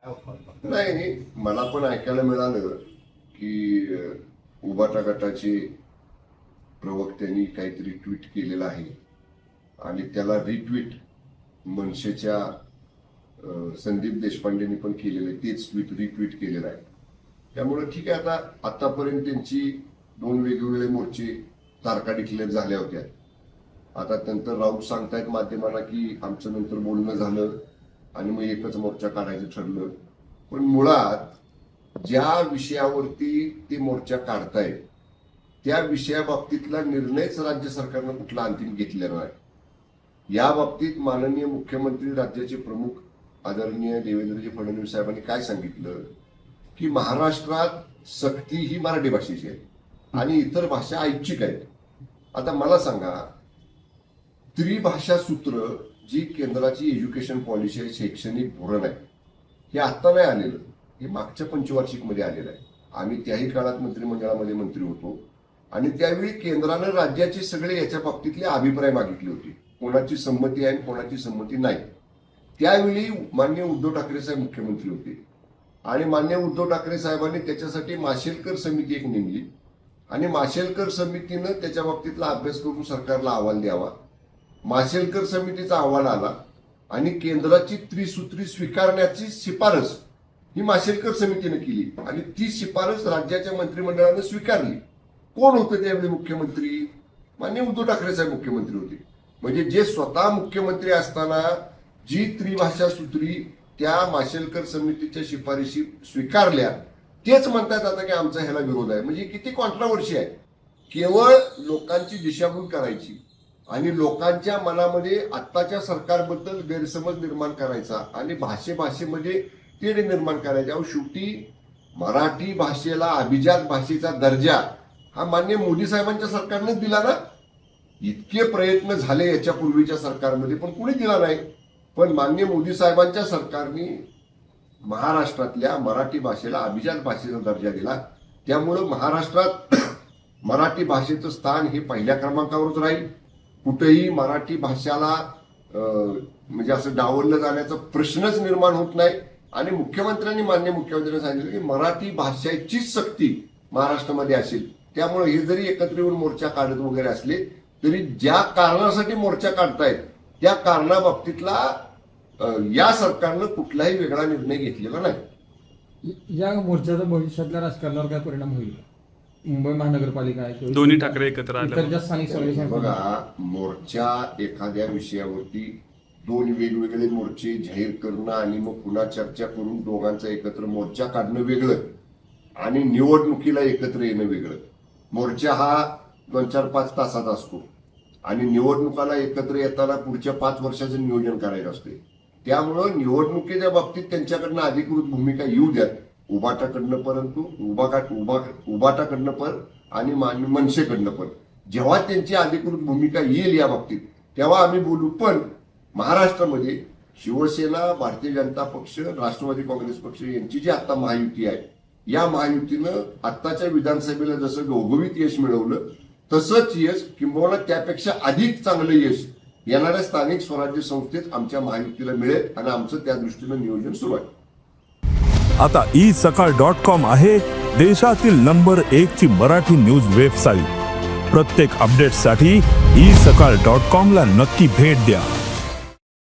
नाही, मला पण ऐकायला मिळालं की उबाटा गटाचे प्रवक्त्यांनी काहीतरी ट्विट केलेलं आहे आणि त्याला रिट्विट मनसेच्या संदीप देशपांडेंनी पण केलेलं आहे, तेच ट्विट रिट्विट केलेलं आहे. त्यामुळे ठीक आहे, आता आतापर्यंत त्यांची 2 वेगवेगळे मोर्चे तारखा डिक्लेअर झाल्या होत्या. आता नंतर राऊत सांगतायत माध्यमांना की आमचं नंतर बोलणं झालं आणि मग एकच मोर्चा काढायचं ठरलं. पण मुळात ज्या विषयावरती ते मोर्चा काढतायत त्या विषयाबाबतीतला निर्णयच राज्य सरकारनं कुठला अंतिम घेतलेला नाही. या बाबतीत माननीय मुख्यमंत्री, राज्याचे प्रमुख आदरणीय देवेंद्रजी फडणवीस साहेबांनी काय सांगितलं की महाराष्ट्रात सक्ती ही मराठी भाषेची आहे आणि इतर भाषा ऐच्छिक आहेत. आता मला सांगा, त्रिभाषा सूत्र जी केंद्राची एज्युकेशन पॉलिसी आहे, शैक्षणिक धोरण आहे, हे आत्ता नाही आलेलं, हे मागच्या पंचवार्षिकमध्ये आलेलं आहे. आम्ही त्याही काळात मंत्रिमंडळामध्ये मंत्री होतो आणि त्यावेळी केंद्रानं राज्याचे सगळे याच्या बाबतीतले अभिप्राय मागितले होते, कोणाची संमती आहे कोणाची संमती नाही. त्यावेळी माननीय उद्धव ठाकरे साहेब मुख्यमंत्री होते आणि माननीय उद्धव ठाकरे साहेबांनी त्याच्यासाठी माशेलकर समिती एक नेमली आणि माशेलकर समितीनं त्याच्या बाबतीतला अभ्यास करून सरकारला अहवाल द्यावा. माशेलकर समितीचा अहवाल आला आणि केंद्राची त्रिसूत्री स्वीकारण्याची शिफारस ही माशेलकर समितीने केली आणि ती शिफारस राज्याच्या मंत्रिमंडळाने स्वीकारली. कोण होते त्यावेळी मुख्यमंत्री? माननीय उद्धव ठाकरे साहेब मुख्यमंत्री होते. म्हणजे जे स्वतः मुख्यमंत्री असताना जी त्रिभाषा सूत्री त्या माशेलकर समितीच्या शिफारशी स्वीकारल्या, तेच म्हणतात आता की आमचा ह्याला विरोध आहे. म्हणजे किती कॉन्ट्रावर्सी आहे. केवळ लोकांची दिशाभूल करायची आणि लोकांच्या मनामध्ये आत्ताच्या सरकारबद्दल गैरसमज निर्माण करायचा आणि भाषेमध्ये तेढ निर्माण करायचे. अहो, शेवटी मराठी भाषेला अभिजात भाषेचा दर्जा हा माननीय मोदी साहेबांच्या सरकारनेच दिला ना. इतके प्रयत्न झाले याच्यापूर्वीच्या सरकारमध्ये पण कुणी दिला नाही. पण माननीय मोदी साहेबांच्या सरकारने महाराष्ट्रातल्या मराठी भाषेला अभिजात भाषेचा दर्जा दिला. त्यामुळं महाराष्ट्रात मराठी भाषेचं स्थान हे पहिल्या क्रमांकावरच राहील. कुठेही मराठी भाषेला म्हणजे असं डावललं जाण्याचा प्रश्नच निर्माण होत नाही. आणि माननीय मुख्यमंत्र्यांनी सांगितलं की मराठी भाषेचीच सक्ती महाराष्ट्रामध्ये असेल. त्यामुळे हे जरी एकत्र येऊन मोर्चा काढत वगैरे असले तरी ज्या कारणासाठी मोर्चा काढतायत त्या कारणाबाबतीतला या सरकारनं कुठलाही वेगळा निर्णय घेतलेला नाही. या मोर्चाचा भविष्यातल्या राजकारणावर काय परिणाम होईल? मुंबई महानगरपालिका दोन्ही ठाकरे एकत्र आले. स्थानिक बघा, मोर्चा एखाद्या विषयावरती 2 वेगवेगळे मोर्चे जाहीर करणं आणि मग पुन्हा चर्चा करून दोघांचा एकत्र मोर्चा काढणं वेगळं आणि निवडणुकीला एकत्र येणं वेगळं. मोर्चा हा 2-4-5 तासात असतो आणि निवडणुकाला एकत्र येताना पुढच्या 5 वर्षाचं नियोजन करायचं असते. त्यामुळं निवडणुकीच्या बाबतीत त्यांच्याकडनं अधिकृत भूमिका येऊ द्या, उबाटाकडनं पण आणि मनसेकडनं पण. जेव्हा त्यांची अधिकृत भूमिका येईल या बाबतीत तेव्हा आम्ही बोलू. पण महाराष्ट्रामध्ये शिवसेना, भारतीय जनता पक्ष, राष्ट्रवादी काँग्रेस पक्ष यांची जी आता महायुती आहे, या महायुतीनं आत्ताच्या विधानसभेला जसं घवघवीत यश मिळवलं तसंच यश किंबहुना त्यापेक्षा अधिक चांगलं यश येणाऱ्या स्थानिक स्वराज्य संस्थेत आमच्या महायुतीला मिळेल आणि आमचं त्या दृष्टीनं नियोजन सुरू आहे. आता isakal.com आहे देशातील नंबर 1 ची मराठी न्यूज वेबसाईट. प्रत्येक अपडेटसाठी isakal.com ला नक्की भेट द्या.